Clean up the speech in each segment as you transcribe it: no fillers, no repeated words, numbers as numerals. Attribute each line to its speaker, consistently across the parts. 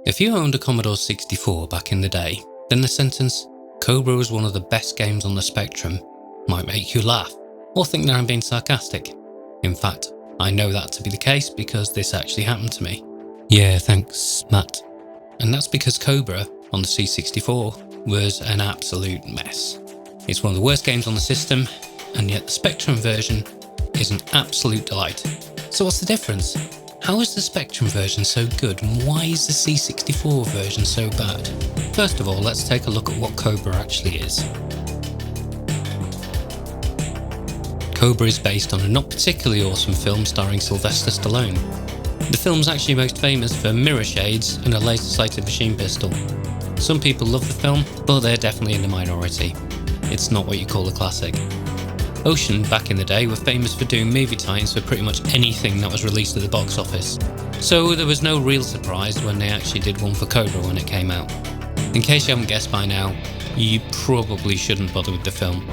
Speaker 1: If you owned a Commodore 64 back in the day, then the sentence, "Cobra was one of the best games on the Spectrum," might make you laugh, or think that I'm being sarcastic. In fact, I know that to be the case because this actually happened to me. Yeah, thanks, Matt. And that's because Cobra on the C64 was an absolute mess. It's one of the worst games on the system, and yet the Spectrum version is an absolute delight. So what's the difference? How is the Spectrum version so good, and why is the C64 version so bad? First of all, let's take a look at what Cobra actually is. Cobra is based on a not particularly awesome film starring Sylvester Stallone. The film's actually most famous for mirror shades and a laser-sighted machine pistol. Some people love the film, but they're definitely in the minority. It's not what you call a classic. Ocean, back in the day, were famous for doing movie tie-ins for pretty much anything that was released at the box office. So there was no real surprise when they actually did one for Cobra when it came out. In case you haven't guessed by now, you probably shouldn't bother with the film.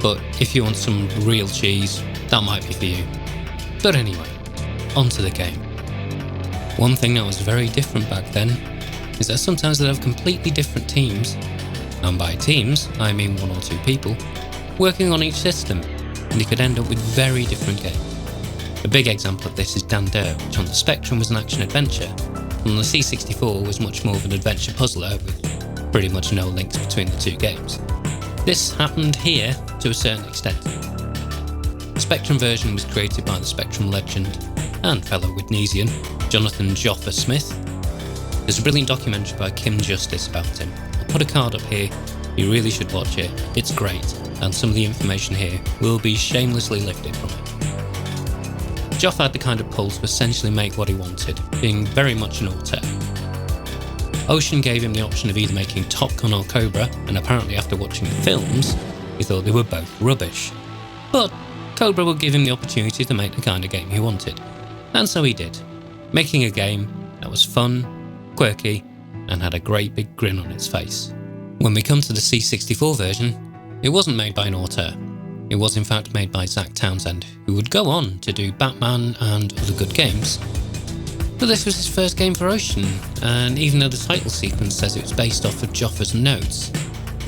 Speaker 1: But if you want some real cheese, that might be for you. But anyway, onto the game. One thing that was very different back then is that sometimes they'd have completely different teams, and by teams I mean one or two people, working on each system, and you could end up with very different games. A big example of this is Dander, which on the Spectrum was an action-adventure, and on the C64 was much more of an adventure puzzler with pretty much no links between the two games. This happened here to a certain extent. The Spectrum version was created by the Spectrum legend and fellow Widnesian, Jonathan Joffa Smith. There's a brilliant documentary by Kim Justice about him. I'll put a card up here, you really should watch it, it's great, and some of the information here will be shamelessly lifted from it. Joffa had the kind of pull to essentially make what he wanted, being very much an auteur. Ocean gave him the option of either making Top Gun or Cobra, and apparently after watching the films, he thought they were both rubbish. But Cobra would give him the opportunity to make the kind of game he wanted. And so he did, making a game that was fun, quirky, and had a great big grin on its face. When we come to the C64 version, it wasn't made by an auteur. It was in fact made by Zach Townsend, who would go on to do Batman and other good games. But this was his first game for Ocean, and even though the title sequence says it was based off of Joffa's notes,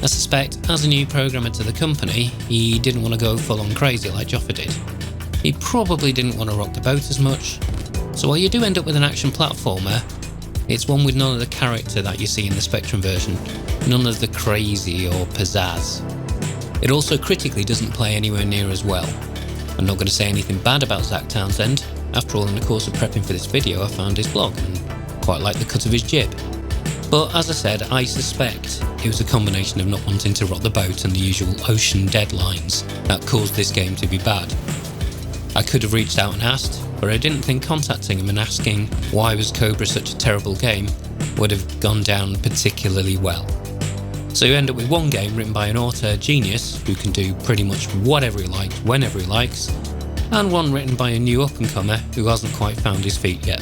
Speaker 1: I suspect as a new programmer to the company, he didn't want to go full on crazy like Joffa did. He probably didn't want to rock the boat as much, so while you do end up with an action platformer, it's one with none of the character that you see in the Spectrum version, none of the crazy or pizzazz. It also critically doesn't play anywhere near as well. I'm not going to say anything bad about Zach Townsend. After all, in the course of prepping for this video, I found his blog and quite liked the cut of his jib. But as I said, I suspect it was a combination of not wanting to rock the boat and the usual Ocean deadlines that caused this game to be bad. I could have reached out and asked, but I didn't think contacting him and asking why was Cobra such a terrible game would have gone down particularly well. So you end up with one game written by an auteur genius who can do pretty much whatever he likes, whenever he likes, and one written by a new up-and-comer who hasn't quite found his feet yet.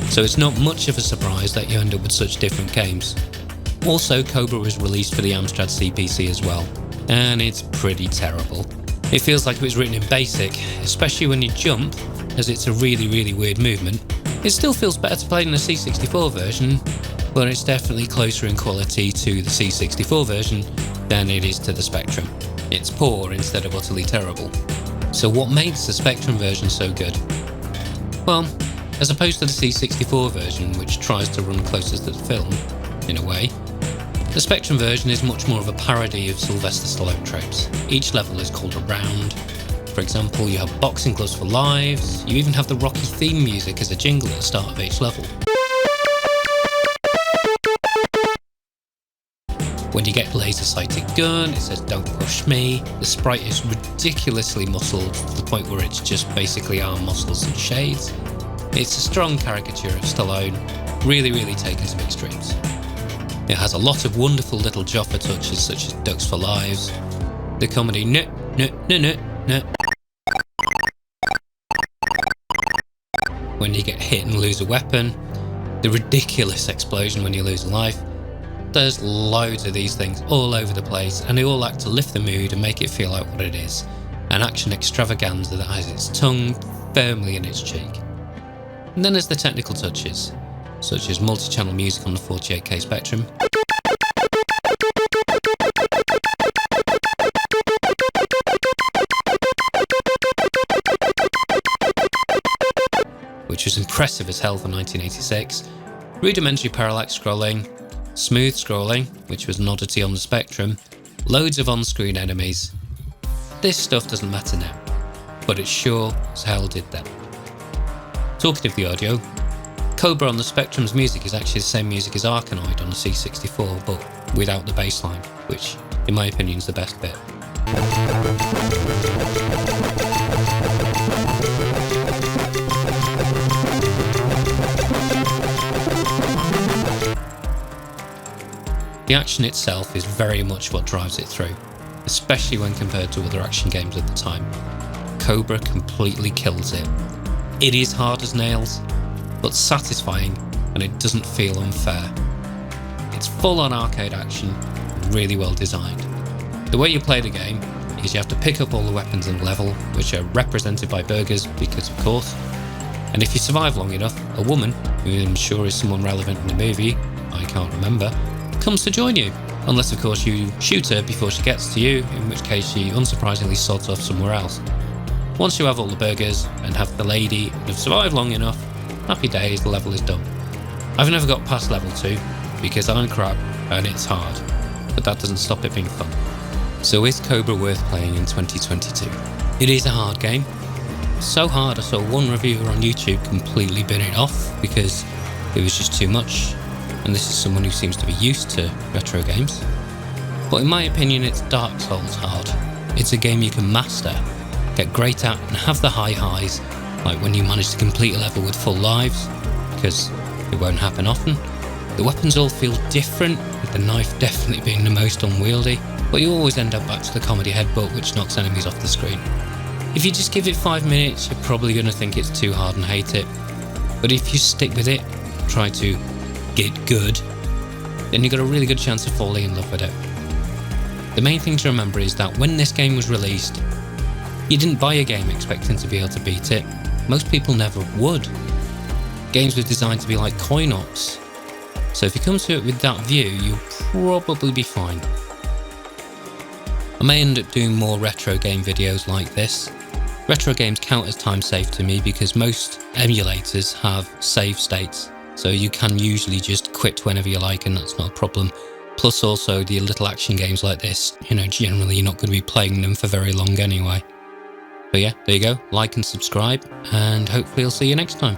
Speaker 1: So it's not much of a surprise that you end up with such different games. Also, Cobra was released for the Amstrad CPC as well, and it's pretty terrible. It feels like it was written in BASIC, especially when you jump, as it's a really weird movement. It still feels better to play in the C64 version, but it's definitely closer in quality to the C64 version than it is to the Spectrum. It's poor instead of utterly terrible. So what makes the Spectrum version so good? Well, as opposed to the C64 version, which tries to run closest to the film, in a way, the Spectrum version is much more of a parody of Sylvester Stallone tropes. Each level is called a round. For example, you have boxing gloves for lives, you even have the Rocky theme music as a jingle at the start of each level. When you get a laser-sighted gun, it says "Don't push me." The sprite is ridiculously muscled to the point where it's just basically arm muscles and shades. It's a strong caricature of Stallone, really taken to extremes. It has a lot of wonderful little Joffa touches such as Ducks for Lives, the comedy "no." When you get hit and lose a weapon, the ridiculous explosion when you lose a life. There's loads of these things all over the place, and they all act to lift the mood and make it feel like what it is, an action extravaganza that has its tongue firmly in its cheek. And then there's the technical touches. such as multi-channel music on the 48K Spectrum, which was impressive as hell for 1986, rudimentary parallax scrolling, smooth scrolling, which was an oddity on the Spectrum, loads of on-screen enemies. This stuff doesn't matter now, but it sure as hell did then. Talking of the audio, Cobra on the Spectrum's music is actually the same music as Arkanoid on the C64, but without the bass line, which in my opinion is the best bit. The action itself is very much what drives it through, especially when compared to other action games of the time. Cobra completely kills it. It is hard as nails, but satisfying, and it doesn't feel unfair. It's full on arcade action, really well designed. The way you play the game is you have to pick up all the weapons in the level, which are represented by burgers because of course, and if you survive long enough, a woman, who I'm sure is someone relevant in the movie, I can't remember, comes to join you, unless of course you shoot her before she gets to you, in which case she unsurprisingly sods off somewhere else. Once you have all the burgers and have the lady and have survived long enough, happy days, the level is done. I've never got past level 2 because I'm crap and it's hard, but that doesn't stop it being fun. So is Cobra worth playing in 2022? It is a hard game. So hard I saw one reviewer on YouTube completely bin it off because it was just too much. And this is someone who seems to be used to retro games. But in my opinion, it's Dark Souls hard. It's a game you can master, get great at, and have the high highs, like when you manage to complete a level with full lives, because it won't happen often. The weapons all feel different, with the knife definitely being the most unwieldy, but you always end up back to the comedy headbutt which knocks enemies off the screen. If you just give it 5 minutes, you're probably going to think it's too hard and hate it. But if you stick with it, try to get good, then you've got a really good chance of falling in love with it. The main thing to remember is that when this game was released, you didn't buy a game expecting to be able to beat it. Most people never would. Games were designed to be like coin-ops, so if you come to it with that view, you'll probably be fine. I may end up doing more retro game videos like this. Retro games count as time saved to me because most emulators have save states, so you can usually just quit whenever you like and that's not a problem. Plus also the little action games like this, generally you're not going to be playing them for very long anyway. But yeah, there you go, like and subscribe, and hopefully I'll see you next time.